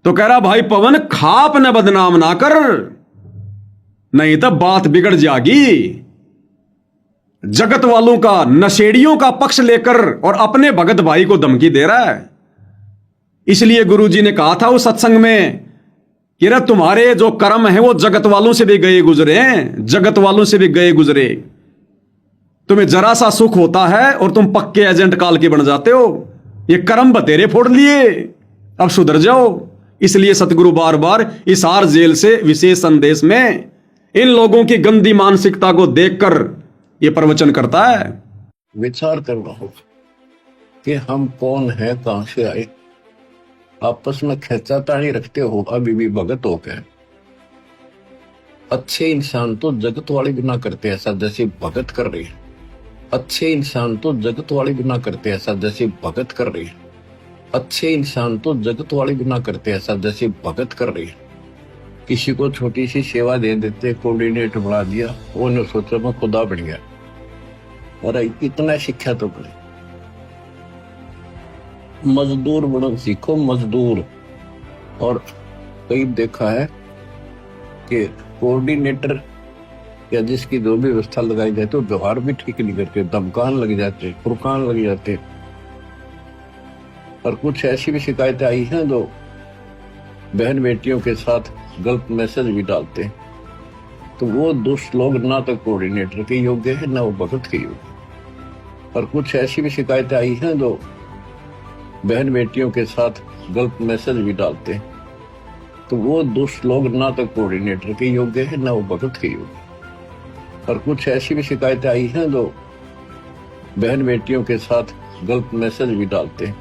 तो कह रहा भाई पवन खाप न बदनाम ना कर, नहीं तो बात बिगड़ जाएगी। जगत वालों का, नशेड़ियों का पक्ष लेकर और अपने भगत भाई को धमकी दे रहा है। इसलिए गुरुजी ने कहा था उस सत्संग में कि रे तुम्हारे जो कर्म है वो जगत वालों से भी गए गुजरे हैं, जगत वालों से भी गए गुजरे। तुम्हें जरा सा सुख होता है और तुम पक्के एजेंट काल के बन जाते हो। ये कर्म बतेरे फोड़ लिए, अब सुधर जाओ। इसलिए सतगुरु बार बार हिसार जेल से विशेष संदेश में इन लोगों की गंदी मानसिकता को देखकर यह प्रवचन करता है। विचार करना होगा कि हम कौन है, कहां से आए। आपस में खेचातानी रखते हो अभी भी भगत हो गए। अच्छे इंसान तो जगत वाले भी ना करते ऐसा जैसे भगत कर रही है। अच्छे इंसान तो जगत वाले भी ना करते ऐसा जैसे भगत कर रही है। अच्छे इंसान तो जगत वाले भी ना करते ऐसा जैसे भगत कर रही है। किसी को छोटी सी सेवा दे देते, कोऑर्डिनेटर बना दिया, उन्होंने सोचा मैं खुदा बन गया। और इतना शिक्षा तो पड़े। मजदूर बनो सीखो, मजदूर। और कई देखा है कि कोऑर्डिनेटर या जिसकी जो भी व्यवस्था लगाई जाती है, व्यवहार भी ठीक नहीं करते, धमकान लग जाते, फुरकान लग जाते। और कुछ ऐसी भी शिकायतें आई हैं जो बहन बेटियों के साथ गलत मैसेज भी डालते हैं। तो वो दुष्ट लोग ना तो कोऑर्डिनेटर के योग्य है, ना वो भगत के योग्य। और कुछ ऐसी भी शिकायतें आई हैं जो बहन बेटियों के साथ गलत मैसेज भी डालते हैं। तो वो दुष्ट लोग ना तो कोऑर्डिनेटर के योग्य है, ना वो भगत के योग्य। और कुछ ऐसी भी शिकायतें आई हैं जो बहन बेटियों के साथ गलत मैसेज भी डालते हैं।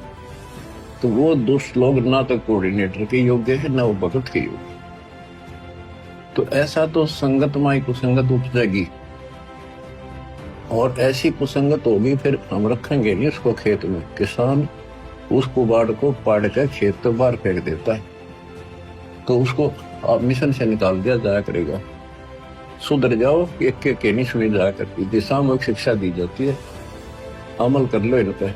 तो वो दुष्ट लोग ना तो कोऑर्डिनेटर के योग्य है, ना वो भगत के योग्य। तो ऐसा तो संगत माई कुसंगत उपजेगी, और ऐसी कुसंगत होगी फिर हम रखेंगे नहीं उसको खेत में। किसान उस कुबाड़ को पाड़ कर खेत तो बाहर फेंक देता है, तो उसको आप मिशन से निकाल दिया जाया करेगा। सुधर जाओ, एक के नहीं सुनी जाया करती। थी सामूहिक शिक्षा दी जाती है, अमल कर लो इन पे।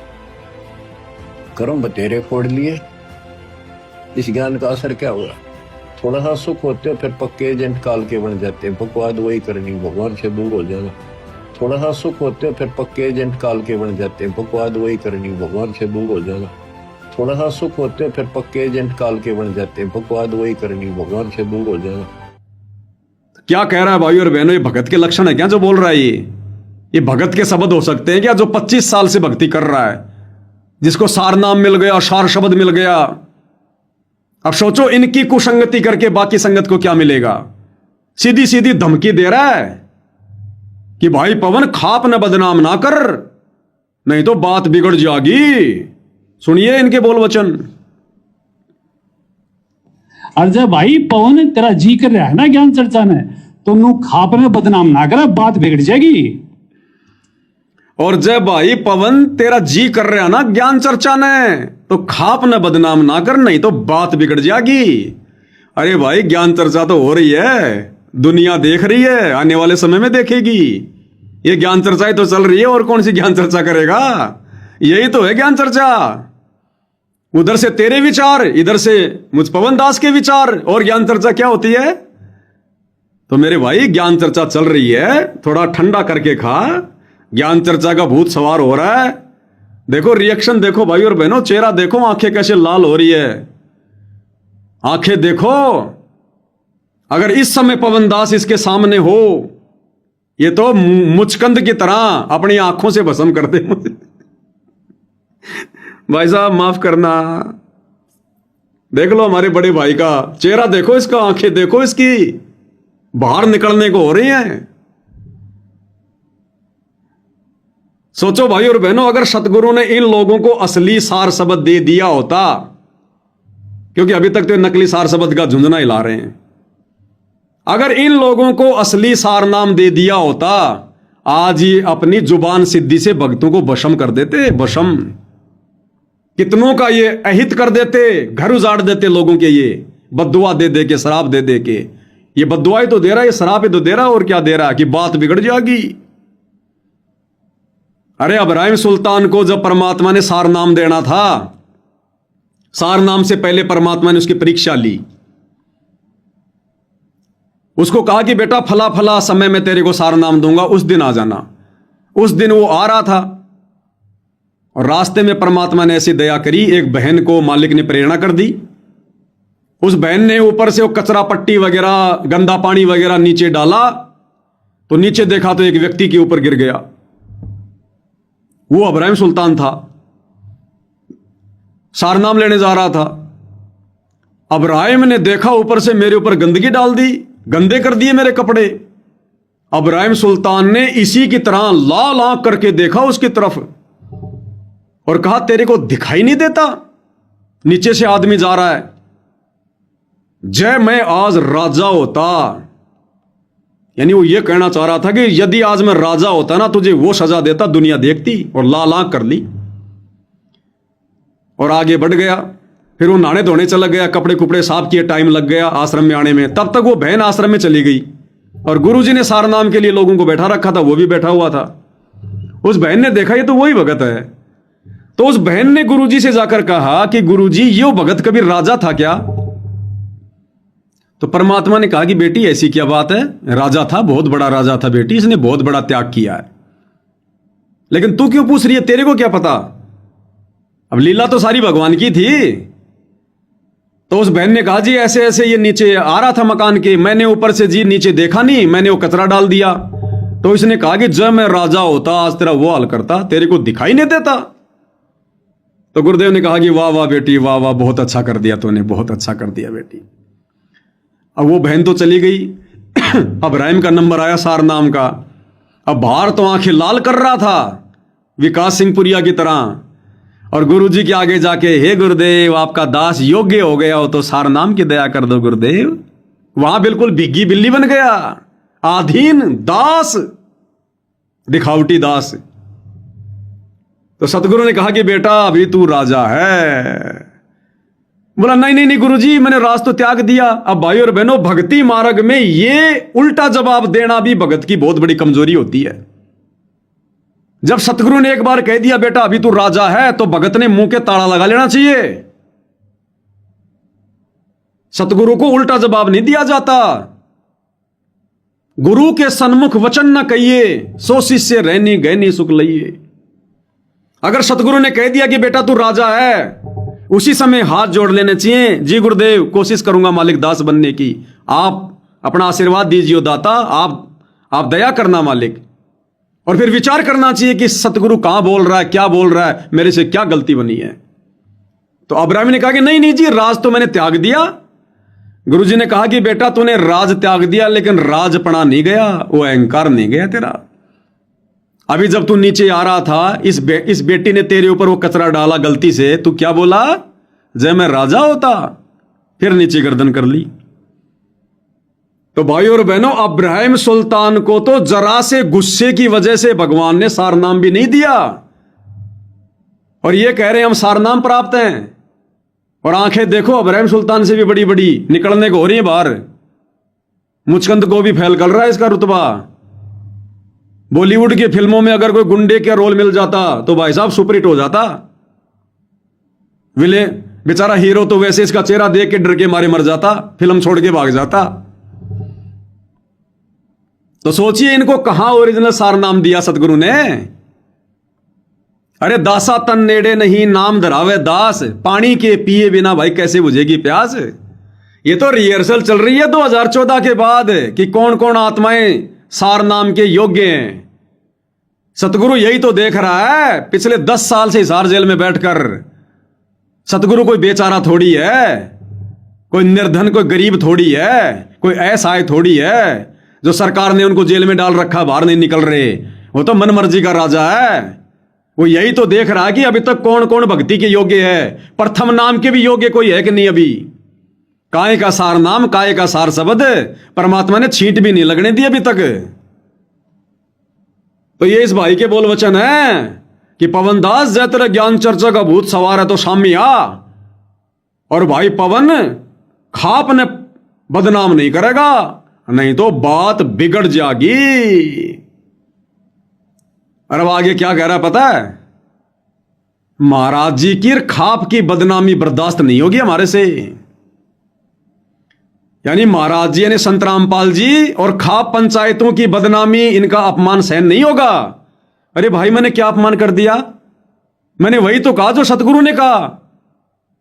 कर्म बतेरे फोड़ लिए, इस ज्ञान का असर क्या हुआ? थोड़ा सा सुख होते हो फिर पक्के एजेंट काल के बन जाते हैं। बकवाद वही करनी, भगवान से दूर हो जाना। थोड़ा सा सुख होते हो फिर पक्के एजेंट काल के बन जाते हैं। बकवाद वही करनी, भगवान से दूर हो जाना। थोड़ा सा सुख होते हो फिर पक्के एजेंट काल के बन जाते हैं। बकवाद वही करनी, भगवान से दूर हो जाना। क्या कह रहा है भाई और बहनों? ये भगत के लक्षण है क्या जो बोल रहा है? ये भगत के शब्द हो सकते हैं क्या जो 25 साल से भक्ति कर रहा है, जिसको सार नाम मिल गया, सार शब्द मिल गया? अब सोचो इनकी कुसंगति करके बाकी संगत को क्या मिलेगा? सीधी सीधी धमकी दे रहा है कि भाई पवन खाप न बदनाम ना कर, नहीं तो बात बिगड़ जाएगी। सुनिए इनके बोल वचन। और जब भाई पवन तेरा जी कर रहा है ना ज्ञान चर्चा ने, तो नू खाप में बदनाम ना कर, बात बिगड़ जाएगी। और जब भाई पवन तेरा जी कर रहा है ना ज्ञान चर्चा ने, तो खाप न बदनाम ना कर, नहीं तो बात बिगड़ जाएगी। अरे भाई ज्ञान चर्चा तो हो रही है, दुनिया देख रही है, आने वाले समय में देखेगी। ये ज्ञान चर्चाएं तो चल रही है, और कौन सी ज्ञान चर्चा करेगा? यही तो है ज्ञान चर्चा। उधर से तेरे विचार, इधर से मुझ पवन दास के विचार, और ज्ञान चर्चा क्या होती है? तो मेरे भाई ज्ञान चर्चा चल रही है, थोड़ा ठंडा करके खा। ज्ञान चर्चा का भूत सवार हो रहा है। देखो रिएक्शन देखो भाई और बहनों, चेहरा देखो, आंखें कैसे लाल हो रही है। आंखें देखो, अगर इस समय पवन दास इसके सामने हो, ये तो मुचकंद की तरह अपनी आंखों से भस्म कर दे मुझे। भाई साहब माफ करना। देख लो हमारे बड़े भाई का चेहरा देखो, इसका आंखें देखो, इसकी बाहर निकलने को हो रही हैं। सोचो भाई और बहनों, अगर सतगुरु ने इन लोगों को असली सार शब्द दे दिया होता, क्योंकि अभी तक तो नकली सार शब्द का झुंझुना हिला रहे हैं। अगर इन लोगों को असली सार नाम दे दिया होता, आज ही अपनी जुबान सिद्धि से भक्तों को वशम कर देते। वशम कितनों का ये अहित कर देते, घर उजाड़ देते लोगों के। ये बद्दुआ दे दे के, शराब दे दे के, ये बद्दुआई तो दे रहा है, ये शराब तो दे रहा है, और क्या दे रहा है कि बात बिगड़ जाएगी। अरे इब्राहिम सुल्तान को जब परमात्मा ने सार नाम देना था, सार नाम से पहले परमात्मा ने उसकी परीक्षा ली। उसको कहा कि बेटा फला फला समय में तेरे को सार नाम दूंगा, उस दिन आ जाना। उस दिन वो आ रहा था और रास्ते में परमात्मा ने ऐसी दया करी, एक बहन को मालिक ने प्रेरणा कर दी। उस बहन ने ऊपर से वो कचरा पट्टी वगैरह, गंदा पानी वगैरह नीचे डाला, तो नीचे देखा तो एक व्यक्ति के ऊपर गिर गया। वो अब्राहिम सुल्तान था, सारनाम लेने जा रहा था। अब्राहिम ने देखा ऊपर से मेरे ऊपर गंदगी डाल दी, गंदे कर दिए मेरे कपड़े। अब्राहिम सुल्तान ने इसी की तरह लाल आंख करके देखा उसकी तरफ और कहा तेरे को दिखाई नहीं देता नीचे से आदमी जा रहा है? जय मैं आज राजा होता, यानी वो ये कहना चाह रहा था कि यदि आज मैं राजा होता ना, तुझे वो सजा देता, दुनिया देखती। और लाल आंख कर ली और आगे बढ़ गया। फिर वो नहाने धोने चला गया, कपड़े कुपड़े साफ किए, टाइम लग गया आश्रम में आने में। तब तक वो बहन आश्रम में चली गई और गुरुजी ने सारनाम के लिए लोगों को बैठा रखा था, वो भी बैठा हुआ था। उस बहन ने देखा ये तो वही भगत है, तो उस बहन ने गुरुजी से जाकर कहा कि गुरुजी ये भगत कभी राजा था क्या? तो परमात्मा ने कहा कि बेटी ऐसी क्या बात है, राजा था, बहुत बड़ा राजा था बेटी, इसने बहुत बड़ा त्याग किया है। लेकिन तू क्यों पूछ रही है, तेरे को क्या पता? अब लीला तो सारी भगवान की थी। तो उस बहन ने कहा जी ऐसे ऐसे ये नीचे आ रहा था मकान के, मैंने ऊपर से जी नीचे देखा नहीं, मैंने वो कचरा डाल दिया। तो इसने कहा कि जब मैं राजा होता आज तेरा वो हाल करता, तेरे को दिखाई नहीं देता। तो गुरुदेव ने कहा कि वाह वाह बेटी, वाह वाह, बहुत अच्छा कर दिया तूने, बहुत अच्छा कर दिया बेटी। अब वो बहन तो चली गई। अब अब्राहिम का नंबर आया सार नाम का। अब बाहर तो आंखें लाल कर रहा था विकास सिंह पुरिया की तरह, और गुरुजी के आगे जाके हे गुरुदेव आपका दास योग्य हो गया हो तो सार नाम की दया कर दो गुरुदेव। वहां बिल्कुल भिग्गी बिल्ली बन गया, आधीन दास, दिखावटी दास। तो सतगुरु ने कहा कि बेटा अभी तू राजा है। बोला नहीं नहीं नहीं गुरुजी, मैंने राज तो त्याग दिया। अब भाई और बहनों, भक्ति मार्ग में ये उल्टा जवाब देना भी भगत की बहुत बड़ी कमजोरी होती है। जब सतगुरु ने एक बार कह दिया बेटा अभी तू राजा है, तो भगत ने मुंह के ताला लगा लेना चाहिए। सतगुरु को उल्टा जवाब नहीं दिया जाता। गुरु के सन्मुख वचन न कहिए, सो शिष्य रहनी गहनी सुख लइए। अगर सतगुरु ने कह दिया कि बेटा तू राजा है, उसी समय हाथ जोड़ लेने चाहिए। जी गुरुदेव, कोशिश करूंगा मालिक दास बनने की, आप अपना आशीर्वाद दीजिए दाता, आप दया करना मालिक। और फिर विचार करना चाहिए कि सतगुरु कहां बोल रहा है, क्या बोल रहा है, मेरे से क्या गलती बनी है। तो अब्राहिम ने कहा कि नहीं नहीं जी, राज तो मैंने त्याग दिया। गुरुजी ने कहा कि बेटा तूने राज त्याग दिया, लेकिन राजपना नहीं गया, वो अहंकार नहीं गया तेरा। अभी जब तू नीचे आ रहा था, इस बेटी ने तेरे ऊपर वो कचरा डाला गलती से, तू क्या बोला, जय मैं राजा होता, फिर नीचे गर्दन कर ली। तो भाई और बहनों, अब्राहिम सुल्तान को तो जरा से गुस्से की वजह से भगवान ने सारनाम भी नहीं दिया, और ये कह रहे हैं हम सारनाम प्राप्त हैं। और आंखें देखो अब्राहिम सुल्तान से भी बड़ी बड़ी निकलने को हो रही है बाहर। मुचकंद को भी फैल कर रहा है इसका रुतबा। बॉलीवुड की फिल्मों में अगर कोई गुंडे का रोल मिल जाता तो भाई साहब सुपरहिट हो जाता। विले बेचारा हीरो तो वैसे इसका चेहरा देख के डर के मारे मर जाता, फिल्म छोड़ के भाग जाता। तो सोचिए इनको कहां ओरिजिनल सारनाम दिया सतगुरु ने। अरे दासा तन नेड़े नहीं नाम धरावे दास, पानी के पिए बिना भाई कैसे बुझेगी प्यास। ये तो रिहर्सल चल रही है 2014 के बाद कि कौन कौन आत्माएं सार नाम के योग्य हैं। सतगुरु यही तो देख रहा है। पिछले 10 साल से हिसार जेल में बैठकर सतगुरु कोई बेचारा थोड़ी है, कोई निर्धन, कोई गरीब थोड़ी है, कोई असहाय थोड़ी है जो सरकार ने उनको जेल में डाल रखा, बाहर नहीं निकल रहे। वो तो मनमर्जी का राजा है। वो यही तो देख रहा है कि अभी तक कौन कौन भक्ति के योग्य है। प्रथम नाम के भी योग्य कोई है कि नहीं। अभी काय का सार नाम, काय का सार शब्द परमात्मा ने छींट भी नहीं लगने दी अभी तक। तो ये इस भाई के बोल वचन है कि पवन दास जय तेरा ज्ञान चर्चा का भूत सवार है तो सामने आ। और भाई पवन खाप ने बदनाम नहीं करेगा, नहीं तो बात बिगड़ जाएगी। और अब आगे क्या कह रहा है पता है? महाराज जी की खाप की बदनामी बर्दाश्त नहीं होगी हमारे से। यानी महाराज जी यानी संत रामपाल जी और खाप पंचायतों की बदनामी, इनका अपमान सहन नहीं होगा। अरे भाई मैंने क्या अपमान कर दिया? मैंने वही तो कहा जो सतगुरु ने कहा,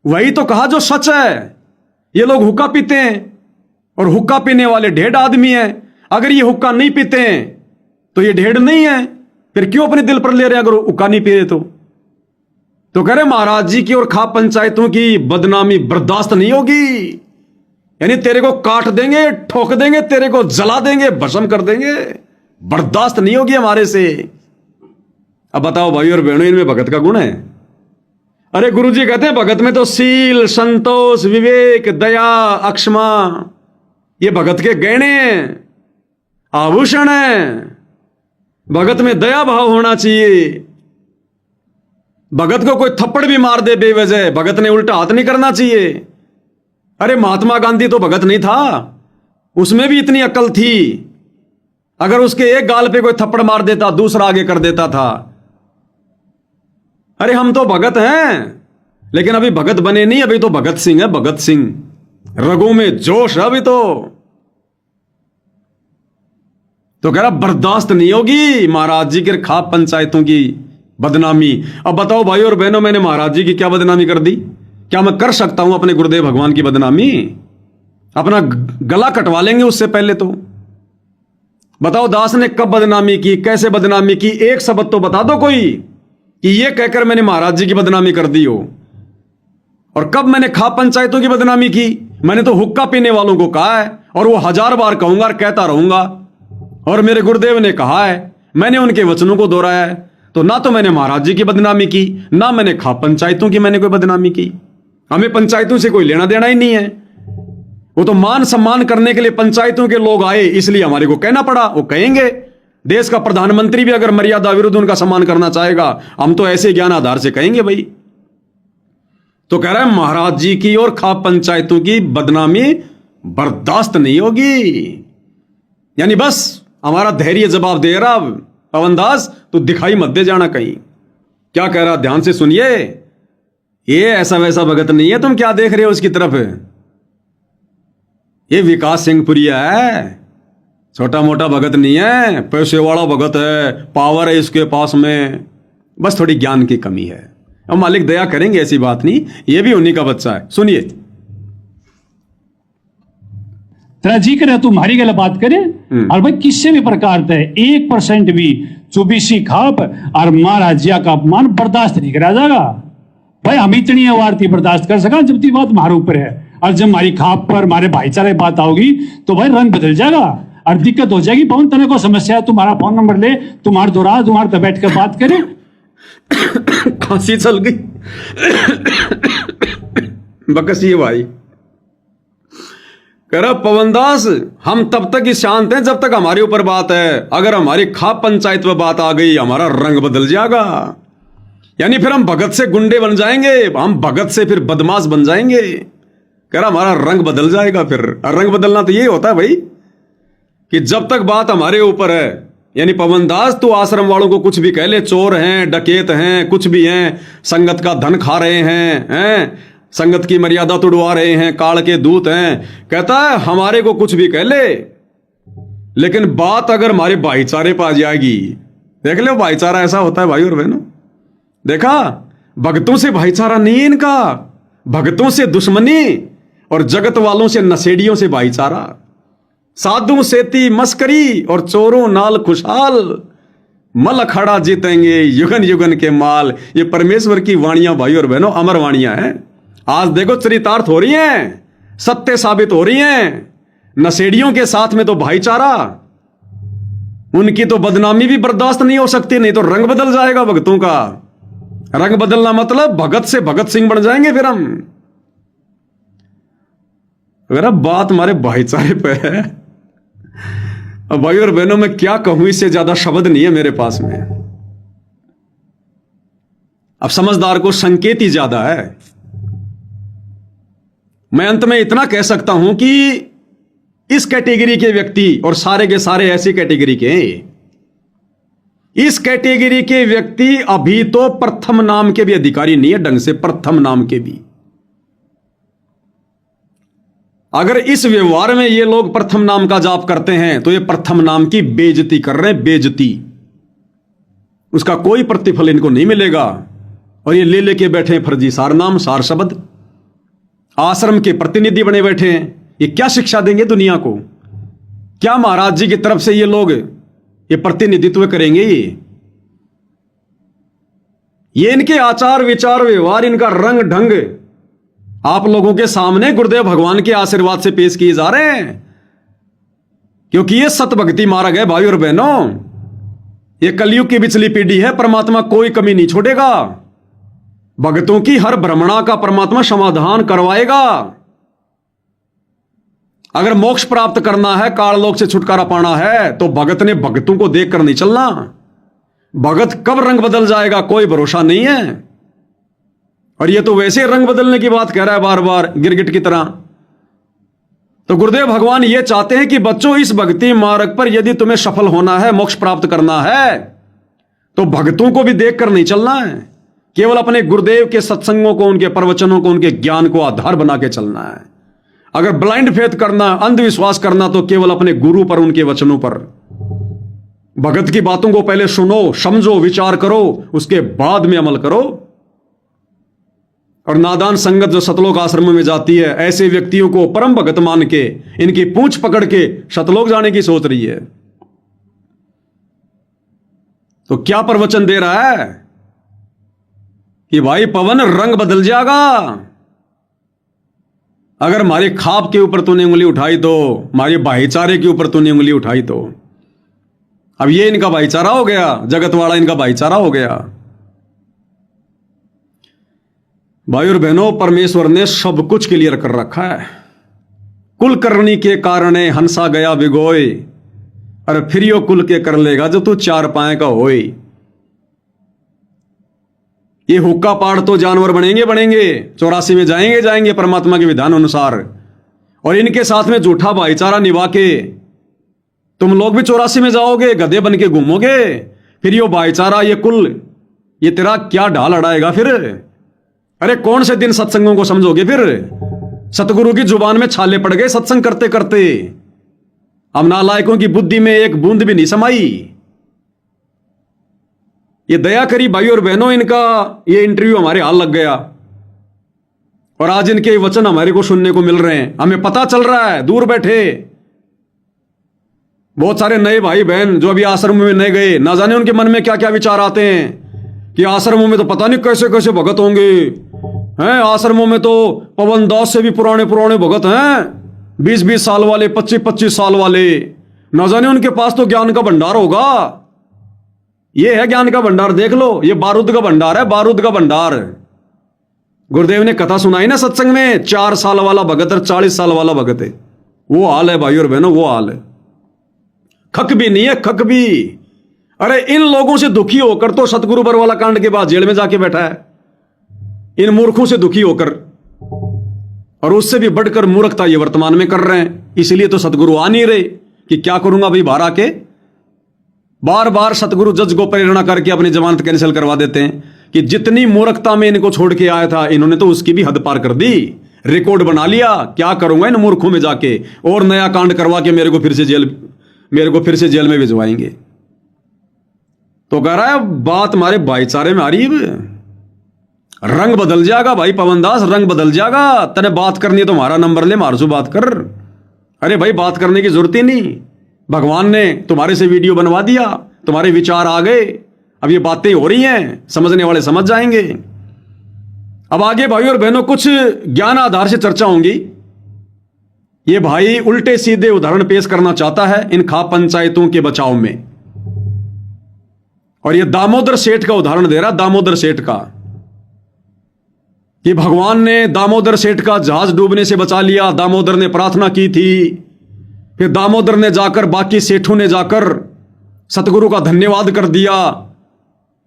वही तो कहा जो सच है। ये लोग हुक्का पीते हैं और हुक्का पीने वाले ढेड आदमी हैं। अगर ये हुक्का नहीं पीते हैं तो ये ढेड नहीं है, फिर क्यों अपने दिल पर ले रहे हैं अगर हुक्का नहीं पी रहे तो कह रहे महाराज जी की और खाप पंचायतों की बदनामी बर्दाश्त नहीं होगी। यानी तेरे को काट देंगे, ठोक देंगे, तेरे को जला देंगे, भस्म कर देंगे, बर्दाश्त नहीं होगी हमारे से। अब बताओ भाई और बहनों, इनमें भगत का गुण है? अरे गुरुजी कहते हैं भगत में तो शील, संतोष, विवेक, दया, अक्षमा, ये भगत के गहने आभूषण है। भगत में दया भाव होना चाहिए। भगत को कोई थप्पड़ भी मार दे बेवजह, भगत ने उल्टा हाथ नहीं करना चाहिए। अरे महात्मा गांधी तो भगत नहीं था, उसमें भी इतनी अक्ल थी। अगर उसके एक गाल पे कोई थप्पड़ मार देता, दूसरा आगे कर देता था। अरे हम तो भगत हैं, लेकिन अभी भगत बने नहीं, अभी तो भगत सिंह है, भगत सिंह। रगों में जोश है अभी तो कह रहा बर्दाश्त नहीं होगी महाराज जी के खाप पंचायतों की बदनामी। अब बताओ भाई और बहनों, मैंने महाराज जी की क्या बदनामी कर दी? क्या मैं कर सकता हूं अपने गुरुदेव भगवान की बदनामी? अपना गला कटवा लेंगे उससे पहले तो। बताओ दास ने कब बदनामी की, कैसे बदनामी की? एक शब्द तो बता दो कोई कि ये कहकर मैंने महाराज जी की बदनामी कर दी हो। और कब मैंने खाप पंचायतों की बदनामी की? मैंने तो हुक्का पीने वालों को कहा है, और वो 1000 बार कहूंगा और कहता रहूंगा। और मेरे गुरुदेव ने कहा है, मैंने उनके वचनों को दोहराया है। तो ना तो मैंने महाराज जी की बदनामी की, ना मैंने खाप पंचायतों की मैंने कोई बदनामी की। हमें पंचायतों से कोई लेना देना ही नहीं है। वो तो मान सम्मान करने के लिए पंचायतों के लोग आए, इसलिए हमारे को कहना पड़ा। वो कहेंगे, देश का प्रधानमंत्री भी अगर मर्यादा विरुद्ध उनका सम्मान करना चाहेगा, हम तो ऐसे ज्ञान आधार से कहेंगे भाई। तो कह रहा है महाराज जी की और खाप पंचायतों की बदनामी बर्दाश्त नहीं होगी। यानी बस हमारा धैर्य जवाब दे रहा। पवन दास तो दिखाई मत दे जाना कहीं। क्या कह रहा, ध्यान से सुनिए। ये ऐसा वैसा भगत नहीं है, तुम क्या देख रहे हो उसकी तरफ? ये विकास सिंह पुरिया है, छोटा मोटा भगत नहीं है, पैसे वाला भगत है, पावर है इसके पास में, बस थोड़ी ज्ञान की कमी है। अब मालिक दया करेंगे, ऐसी बात नहीं, ये भी उन्हीं का बच्चा है। सुनिए। तेरा जी करे तुम्हारी गला बात करे, और भाई किसी भी प्रकार से 1% भी चुबीसी खाप और महाराज जी का अपमान बर्दाश्त नहीं करा जाएगा। भाई हम इतनी आवारती बर्दाश्त कर सका जब की बात हमारे ऊपर है, और जब हमारी खाप पर हमारे भाईचारे बात आओगी तो भाई रंग बदल जाएगा और दिक्कत हो जाएगी। पवन तेरे को समस्या है, तुम्हारा फोन नंबर ले, तुम्हारे दोरा तुम्हारे तब बैठ कर बात करे। खांसी चल गई बकसी भाई। कह रहा पवनदास, हम तब तक ही शांत हैं जब तक हमारे ऊपर बात है। अगर हमारी खाप पंचायत में बात आ गई, हमारा रंग बदल जाएगा। यानी फिर हम भगत से गुंडे बन जाएंगे, हम भगत से फिर बदमाश बन जाएंगे। कह रहा हमारा रंग बदल जाएगा। फिर रंग बदलना तो यही होता है भाई कि जब तक बात हमारे ऊपर है, यानी पवनदास तू आश्रम वालों को कुछ भी कह ले, चोर हैं, डकैत हैं, कुछ भी हैं, संगत का धन खा रहे हैं, संगत की मर्यादा तोड़वा रहे हैं, काल के दूत हैं, कहता है हमारे को कुछ भी कह ले, लेकिन बात अगर हमारे भाईचारे पर आ जाएगी, देख लो भाईचारा ऐसा होता है भाई और बहनों। देखा, भक्तों से भाईचारा नहीं है इनका, भक्तों से दुश्मनी और जगत वालों से नशेड़ियों से भाईचारा। साधु सेती मस्करी और चोरों नाल खुशहाल, मल अखाड़ा जीतेंगे युगन युगन के माल। ये परमेश्वर की वाणियां भाई और बहनों, अमर वाणियां हैं। आज देखो चरितार्थ हो रही हैं, सत्य साबित हो रही हैं। नशेड़ियों के साथ में तो भाईचारा, उनकी तो बदनामी भी बर्दाश्त नहीं हो सकती, नहीं तो रंग बदल जाएगा भक्तों का। रंग बदलना मतलब भगत से भगत सिंह बन जाएंगे फिर हम। अगर अब बात हमारे भाईचारे पे है, अब भाई और बहनों मैं क्या कहूं, इससे ज्यादा शब्द नहीं है मेरे पास में। अब समझदार को संकेत ही ज्यादा है। मैं अंत में इतना कह सकता हूं कि इस कैटेगरी के व्यक्ति और सारे के सारे ऐसी कैटेगरी के हैं इस कैटेगरी के व्यक्ति अभी तो प्रथम नाम के भी अधिकारी नहीं है ढंग से, प्रथम नाम के भी। अगर इस व्यवहार में ये लोग प्रथम नाम का जाप करते हैं तो ये प्रथम नाम की बेइज्जती कर रहे हैं, बेइज्जती। उसका कोई प्रतिफल इनको नहीं मिलेगा। और ये ले लेके बैठे हैं फर्जी सार नाम, सार शब्द, आश्रम के प्रतिनिधि बने बैठे हैं। ये क्या शिक्षा देंगे दुनिया को? क्या महाराज जी की तरफ से ये लोग ये प्रतिनिधित्व करेंगे? ये इनके आचार विचार व्यवहार, इनका रंग ढंग आप लोगों के सामने गुरुदेव भगवान के आशीर्वाद से पेश किए जा रहे हैं, क्योंकि ये सत भक्ति मार्ग है भाई और बहनों। ये कलयुग की बिचली पीढ़ी है, परमात्मा कोई कमी नहीं छोड़ेगा। भक्तों की हर भ्रमणा का परमात्मा समाधान करवाएगा। अगर मोक्ष प्राप्त करना है, काल लोक से छुटकारा पाना है, तो भगत ने भक्तों को देखकर नहीं चलना। भगत कब रंग बदल जाएगा कोई भरोसा नहीं है। और ये तो वैसे रंग बदलने की बात कह रहा है बार बार, गिरगिट की तरह। तो गुरुदेव भगवान ये चाहते हैं कि बच्चों, इस भक्ति मार्ग पर यदि तुम्हें सफल होना है, मोक्ष प्राप्त करना है, तो भक्तों को भी देखकर नहीं चलना है। केवल अपने गुरुदेव के सत्संगों को, उनके प्रवचनों को, उनके ज्ञान को आधार बना के चलना है। अगर ब्लाइंड फेथ करना, अंधविश्वास करना, तो केवल अपने गुरु पर, उनके वचनों पर। भगत की बातों को पहले सुनो, समझो, विचार करो, उसके बाद में अमल करो। और नादान संगत जो सतलोक आश्रम में जाती है, ऐसे व्यक्तियों को परम भगत मान के, इनकी पूंछ पकड़ के सतलोक जाने की सोच रही है। तो क्या प्रवचन दे रहा है कि भाई पवन रंग बदल जाएगा अगर हमारे खाप के ऊपर तूने उंगली उठाई तो, हमारे भाईचारे के ऊपर तूने उंगली उठाई तो। अब ये इनका भाईचारा हो गया, जगत वाला इनका भाईचारा हो गया। भाई और बहनों, परमेश्वर ने सब कुछ क्लियर कर रखा है। कुलकर्णी के कारण हंसा गया भिगोए, अरे फिर यो कुल के कर लेगा जो तू चार पाए का होए। ये हुक्का पाड़ तो जानवर बनेंगे 84 में जाएंगे परमात्मा के विधान अनुसार। और इनके साथ में झूठा भाईचारा निभा के तुम लोग भी 84 में जाओगे, गधे बन के घूमोगे। फिर यो भाईचारा, ये कुल, ये तेरा क्या ढाल अड़ाएगा फिर? अरे कौन से दिन सत्संगों को समझोगे फिर? सतगुरु की जुबान में छाले पड़ गए सत्संग करते करते। अब नालायकों की बुद्धि में एक बूंद भी नहीं समाई। ये दया करी भाई और बहनों, इनका ये इंटरव्यू हमारे हाल लग गया और आज इनके वचन हमारे को सुनने को मिल रहे हैं। हमें पता चल रहा है, दूर बैठे बहुत सारे नए भाई बहन जो अभी आश्रम में नए गए, ना जाने उनके मन में क्या क्या विचार आते हैं कि आश्रमों में तो पता नहीं कैसे कैसे भगत होंगे हैं। आश्रमों में तो पवन दास से भी पुराने पुराने भगत हैं, 20-20 साल वाले, 25-25 साल वाले। ना जाने उनके पास तो ज्ञान का भंडार होगा। ये है ज्ञान का भंडार, देख लो, ये बारूद का भंडार है, बारूद का भंडार। गुरुदेव ने कथा सुनाई ना सत्संग में, 4 साल वाला भगत और 40 साल वाला भगत है। वो हाल है भाई और बहनों, वो हाल है। खक भी नहीं है, खक भी। अरे इन लोगों से दुखी होकर तो सतगुरु बरवाला कांड के बाद जेल में जाके बैठा है, इन मूर्खों से दुखी होकर। और उससे भी बढ़कर मूर्खता ये वर्तमान में कर रहे हैं। इसलिए तो सतगुरु आ नहीं रहे कि क्या करूंगा भाई बाहर आके। बार बार सतगुरु जज को प्रेरणा करके अपनी जमानत कैंसिल करवा देते हैं कि जितनी मूर्खता में इनको छोड़ के आया था, इन्होंने तो उसकी भी हद पार कर दी, रिकॉर्ड बना लिया। क्या करूंगा इन मूर्खों में जाके, और नया कांड करवा के मेरे को फिर से जेल में भिजवाएंगे। तो कह रहा है बात हमारे भाईचारे में आ रही है। रंग बदल जाएगा भाई पवन दास, रंग बदल जाएगा। तने बात करनी है तो हमारा नंबर ले, मारसू बात कर। अरे भाई बात करने की जरूरत ही नहीं, भगवान ने तुम्हारे से वीडियो बनवा दिया, तुम्हारे विचार आ गए, अब ये बातें हो रही हैं, समझने वाले समझ जाएंगे। अब आगे भाई और बहनों कुछ ज्ञान आधार से चर्चा होंगी। ये भाई उल्टे सीधे उदाहरण पेश करना चाहता है इन खाप पंचायतों के बचाव में। और ये दामोदर सेठ का उदाहरण दे रहा, दामोदर सेठ का, कि भगवान ने दामोदर सेठ का जहाज डूबने से बचा लिया। दामोदर ने प्रार्थना की थी, फिर दामोदर ने जाकर, बाकी सेठों ने जाकर सतगुरु का धन्यवाद कर दिया।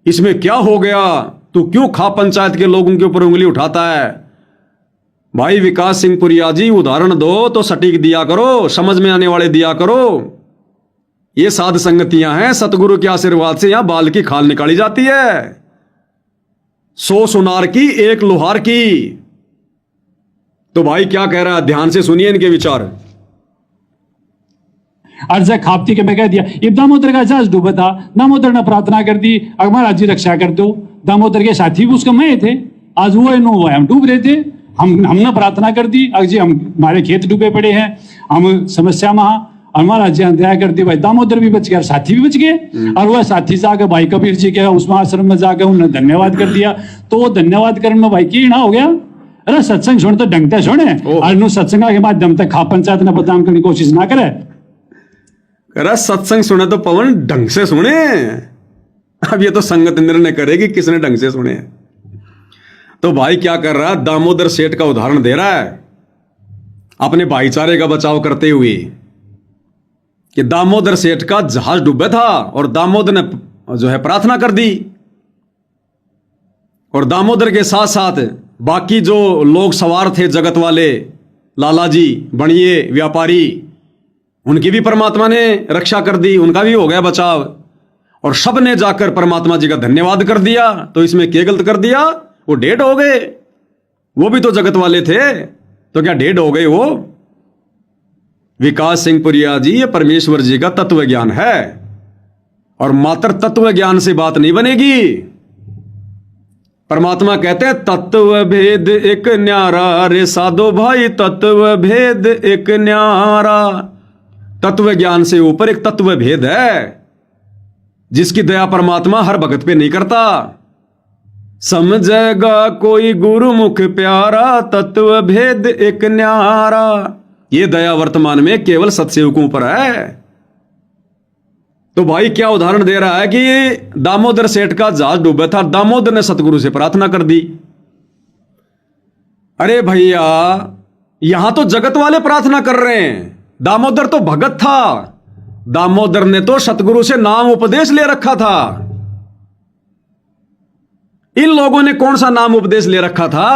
इसमें क्या हो गया? तू क्यों खाप पंचायत के लोगों के ऊपर उंगली उठाता है? भाई विकास सिंह पुरिया जी, उदाहरण दो तो सटीक दिया करो, समझ में आने वाले दिया करो। ये साध संगतियां हैं, सतगुरु के आशीर्वाद से यहां बाल की खाल निकाली जाती है। 100 सुनार की 1 लोहार की। तो भाई क्या कह रहा है, ध्यान से सुनिए इनके विचार। अर्ज खापती के मैं कह दिया, ये दामोदर का जहाज डूबा था, दामोदर ने प्रार्थना कर दी, अगर महाराज जी रक्षा कर दो। दामोदर के साथी भी उसका मैं थे, आज वो हम डूब रहे थे, हमने प्रार्थना कर दी, अगर जी हमारे खेत डूबे पड़े हैं, हम समस्या में, और महाराज जी दया कर दी, भाई दामोदर भी बच गया, साथी भी बच गए। और वह साथी जाकर भाई कबीर जी के उसमें आश्रम में जाकर उन्होंने धन्यवाद कर दिया। तो वो धन्यवाद करने में भाई की ना हो गया, अरे सत्संग सुन तो ढंग से सुने, और सत्संग के माध्यम तक खा पंचायत ने बदनाम करने की कोशिश ना करे। अरे सत्संग सुने तो पवन ढंग से सुने। अब ये तो संगत निर्णय करेगी किसने ढंग से सुने। तो भाई क्या कर रहा है, दामोदर सेठ का उदाहरण दे रहा है अपने भाईचारे का बचाव करते हुए कि दामोदर सेठ का जहाज डूबा था और दामोदर ने जो है प्रार्थना कर दी, और दामोदर के साथ साथ बाकी जो लोग सवार थे जगत वाले, लाला जी, बणिए, व्यापारी, उनकी भी परमात्मा ने रक्षा कर दी, उनका भी हो गया बचाव। और सब ने जाकर परमात्मा जी का धन्यवाद कर दिया। तो इसमें क्या गलत कर दिया, वो डेड हो गए। वो भी तो जगत वाले थे, तो क्या डेड हो गए वो? विकास सिंह पुरिया जी, ये परमेश्वर जी का तत्व ज्ञान है, और मात्र तत्व ज्ञान से बात नहीं बनेगी। परमात्मा कहते हैं तत्व भेद एक न्यारा, रे साधो भाई तत्व भेद एक न्यारा। तत्व ज्ञान से ऊपर एक तत्व भेद है जिसकी दया परमात्मा हर भगत पे नहीं करता। समझेगा कोई गुरुमुख प्यारा, तत्व भेद एक न्यारा। ये दया वर्तमान में केवल सत्सेवकों पर है। तो भाई क्या उदाहरण दे रहा है कि दामोदर सेठ का जहाज डूबा था, दामोदर ने सतगुरु से प्रार्थना कर दी। अरे भैया, यहां तो जगत वाले प्रार्थना कर रहे हैं, दामोदर तो भगत था। दामोदर ने तो सतगुरु से नाम उपदेश ले रखा था। इन लोगों ने कौन सा नाम उपदेश ले रखा था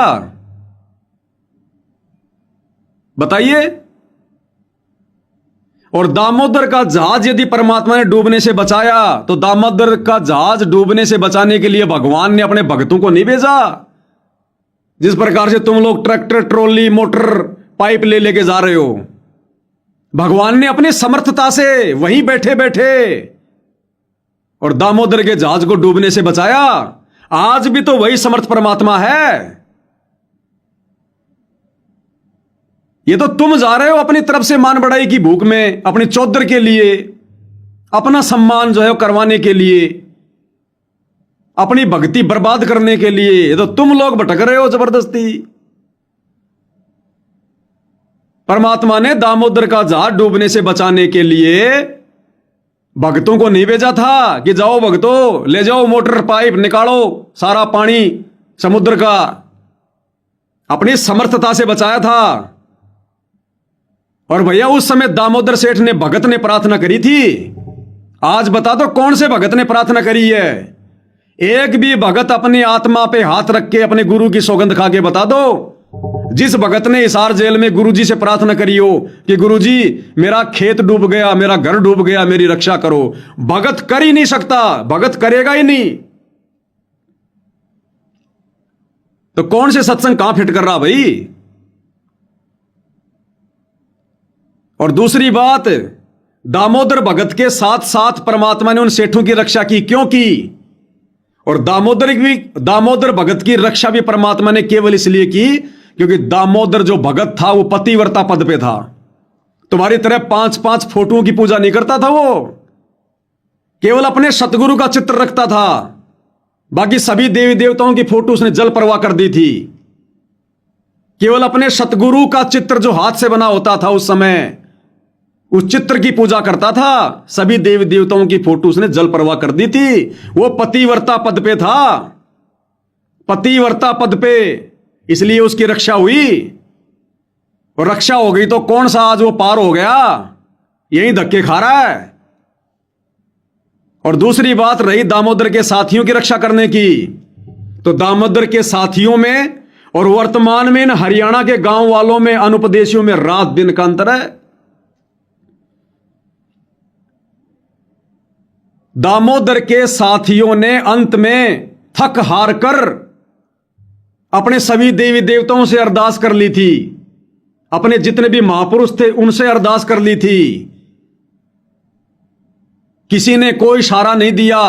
बताइए? और दामोदर का जहाज यदि परमात्मा ने डूबने से बचाया, तो दामोदर का जहाज डूबने से बचाने के लिए भगवान ने अपने भक्तों को नहीं भेजा। जिस प्रकार से तुम लोग ट्रैक्टर, ट्रॉली, मोटर, पाइप ले लेके जा रहे हो, भगवान ने अपनी समर्थता से वहीं बैठे बैठे और दामोदर के जहाज को डूबने से बचाया। आज भी तो वही समर्थ परमात्मा है। ये तो तुम जा रहे हो अपनी तरफ से मान बढ़ाई की भूख में, अपनी चौधर के लिए, अपना सम्मान जो है करवाने के लिए, अपनी भक्ति बर्बाद करने के लिए। ये तो तुम लोग भटक रहे हो जबरदस्ती। परमात्मा ने दामोदर का जहाज डूबने से बचाने के लिए भक्तों को नहीं भेजा था कि जाओ भक्तों, ले जाओ मोटर, पाइप, निकालो सारा पानी समुद्र का। अपनी समर्थता से बचाया था। और भैया उस समय दामोदर सेठ ने, भगत ने प्रार्थना करी थी। आज बता दो कौन से भगत ने प्रार्थना करी है? एक भी भगत अपनी आत्मा पे हाथ रख के अपने गुरु की सौगंध खा के बता दो, जिस भगत ने हिसार जेल में गुरुजी से प्रार्थना करी हो कि गुरुजी मेरा खेत डूब गया, मेरा घर डूब गया, मेरी रक्षा करो। भगत कर ही नहीं सकता, भगत करेगा ही नहीं। तो कौन से सत्संग कहां फिट कर रहा भाई? और दूसरी बात, दामोदर भगत के साथ साथ परमात्मा ने उन सेठों की रक्षा की। क्यों की? और दामोदर भगत की रक्षा भी परमात्मा ने केवल इसलिए की क्योंकि दामोदर जो भगत था वो पतिव्रता पद पे था। तुम्हारी तरह 5-5 फोटोओं की पूजा नहीं करता था। वो केवल अपने सतगुरु का चित्र रखता था, बाकी सभी देवी देवताओं की फोटो उसने जल परवाह कर दी थी। केवल अपने सतगुरु का चित्र जो हाथ से बना होता था उस समय, उस चित्र की पूजा करता था। सभी देवी देवताओं की फोटो उसने जल परवाह कर दी थी। वो पतिव्रता पद पे था, पतिव्रता पद पे, इसलिए उसकी रक्षा हुई। और रक्षा हो गई तो कौन सा आज वो पार हो गया? यही धक्के खा रहा है। और दूसरी बात रही दामोदर के साथियों की रक्षा करने की, तो दामोदर के साथियों में और वर्तमान में इन हरियाणा के गांव वालों में, अनुपदेशियों में रात दिन का अंतर है। दामोदर के साथियों ने अंत में थक हार कर अपने सभी देवी देवताओं से अरदास कर ली थी, अपने जितने भी महापुरुष थे उनसे अरदास कर ली थी। किसी ने कोई इशारा नहीं दिया।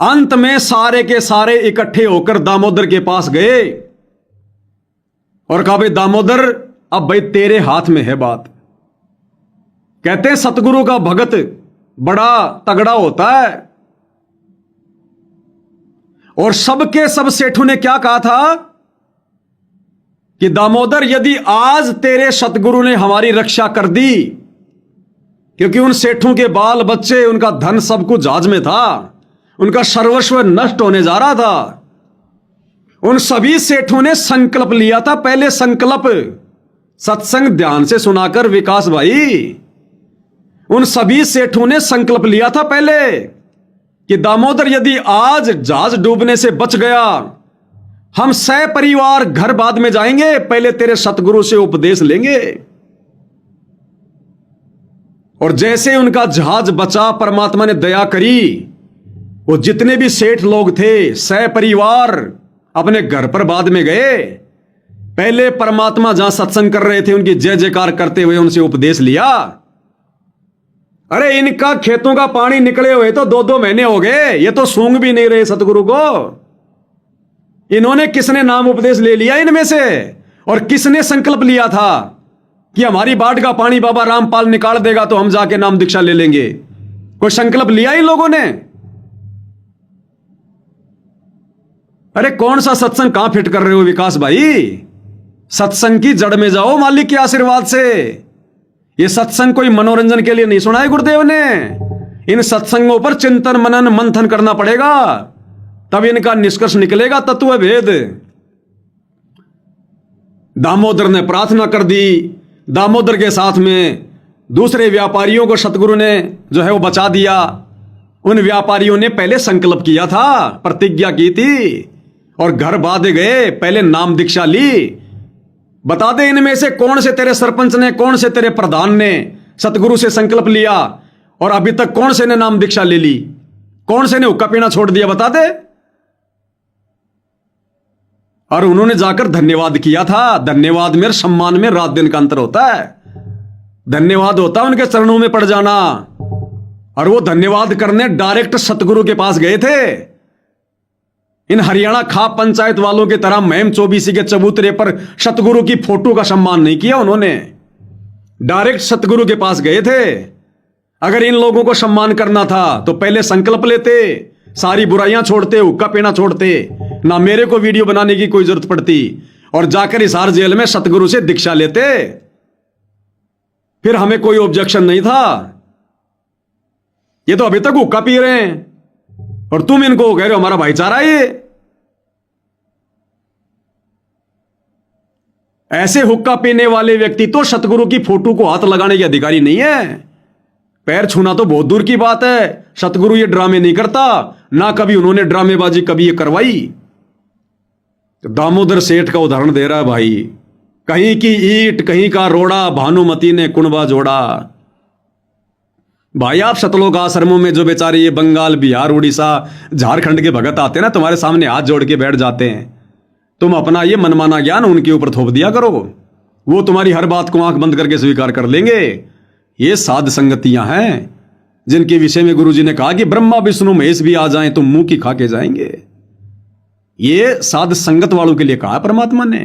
अंत में सारे के सारे इकट्ठे होकर दामोदर के पास गए और कहा, भाई दामोदर, अब भाई तेरे हाथ में है बात। कहते हैं सतगुरु का भगत बड़ा तगड़ा होता है। और सबके सब सेठों ने क्या कहा था कि दामोदर, यदि आज तेरे सतगुरु ने हमारी रक्षा कर दी, क्योंकि उन सेठों के बाल बच्चे, उनका धन सब कुछ जहाज में था, उनका सर्वस्व नष्ट होने जा रहा था। उन सभी सेठों ने संकल्प लिया था, पहले संकल्प सत्संग ध्यान से सुनाकर विकास भाई, उन सभी सेठों ने संकल्प लिया था पहले कि दामोदर, यदि आज जहाज डूबने से बच गया, हम सपरिवार घर बाद में जाएंगे, पहले तेरे सतगुरु से उपदेश लेंगे। और जैसे उनका जहाज बचा, परमात्मा ने दया करी, वो जितने भी सेठ लोग थे सपरिवार अपने घर पर बाद में गए। पहले परमात्मा जहां सत्संग कर रहे थे उनकी जय जयकार करते हुए उनसे उपदेश लिया। अरे इनका खेतों का पानी निकले हुए तो 2-2 महीने हो गए, ये तो सूंघ भी नहीं रहे सतगुरु को। इन्होंने किसने नाम उपदेश ले लिया इनमें से? और किसने संकल्प लिया था कि हमारी बाढ़ का पानी बाबा रामपाल निकाल देगा तो हम जाके नाम दीक्षा ले लेंगे? कोई संकल्प लिया इन लोगों ने? अरे कौन सा सत्संग कहां फिट कर रहे हो विकास भाई? सत्संग की जड़ में जाओ मालिक के आशीर्वाद से। यह सत्संग कोई मनोरंजन के लिए नहीं सुना है गुरुदेव ने। इन सत्संगों पर चिंतन मनन मंथन करना पड़ेगा, तब इनका निष्कर्ष निकलेगा तत्व भेद। दामोदर ने प्रार्थना कर दी। दामोदर के साथ में दूसरे व्यापारियों को सतगुरु ने जो है वो बचा दिया। उन व्यापारियों ने पहले संकल्प किया था, प्रतिज्ञा की थी और घर बांधे गए, पहले नाम दीक्षा ली। बता दे इनमें से कौन से तेरे सरपंच ने, कौन से तेरे प्रधान ने सतगुरु से संकल्प लिया और अभी तक कौन से ने नाम दीक्षा ले ली? कौन से ने हुक्का पीना छोड़ दिया? बता दे। और उन्होंने जाकर धन्यवाद किया था। धन्यवाद में, सम्मान में रात दिन का अंतर होता है। धन्यवाद होता है उनके चरणों में पड़ जाना। और वो धन्यवाद करने डायरेक्ट सतगुरु के पास गए थे। इन हरियाणा खाप पंचायत वालों की तरह महम 24 के चबूतरे पर सतगुरु की फोटो का सम्मान नहीं किया उन्होंने। डायरेक्ट सतगुरु के पास गए थे। अगर इन लोगों को सम्मान करना था तो पहले संकल्प लेते, सारी बुराइयां छोड़ते, हुक्का पीना छोड़ते, ना मेरे को वीडियो बनाने की कोई जरूरत पड़ती, और जाकर हिसार जेल में सतगुरु से दीक्षा लेते। फिर हमें कोई ऑब्जेक्शन नहीं था। ये तो अभी तक हुक्का पी रहे हैं और तुम इनको कह रहे हो हमारा भाईचारा ये। ऐसे हुक्का पीने वाले व्यक्ति तो सतगुरु की फोटो को हाथ लगाने के अधिकारी नहीं है। पैर छूना तो बहुत दूर की बात है। सतगुरु ये ड्रामे नहीं करता, ना कभी उन्होंने ड्रामेबाजी कभी ये करवाई। तो दामोदर सेठ का उदाहरण दे रहा है भाई। कहीं की ईंट कहीं का रोड़ा, भानुमती ने कुणबा जोड़ा। भाई आप सतलोक आश्रमों में जो बेचारे ये बंगाल, बिहार, उड़ीसा, झारखंड के भगत आते हैं ना, तुम्हारे सामने हाथ जोड़ के बैठ जाते हैं, तुम अपना ये मनमाना ज्ञान उनके ऊपर थोप दिया करो। वो तुम्हारी हर बात को आंख बंद करके स्वीकार कर लेंगे। ये साध संगतियां हैं जिनके विषय में गुरुजी ने कहा कि ब्रह्मा विष्णु महेश भी आ जाएं तो मुंह की खा के जाएंगे। ये साध संगत वालों के लिए कहा परमात्मा ने।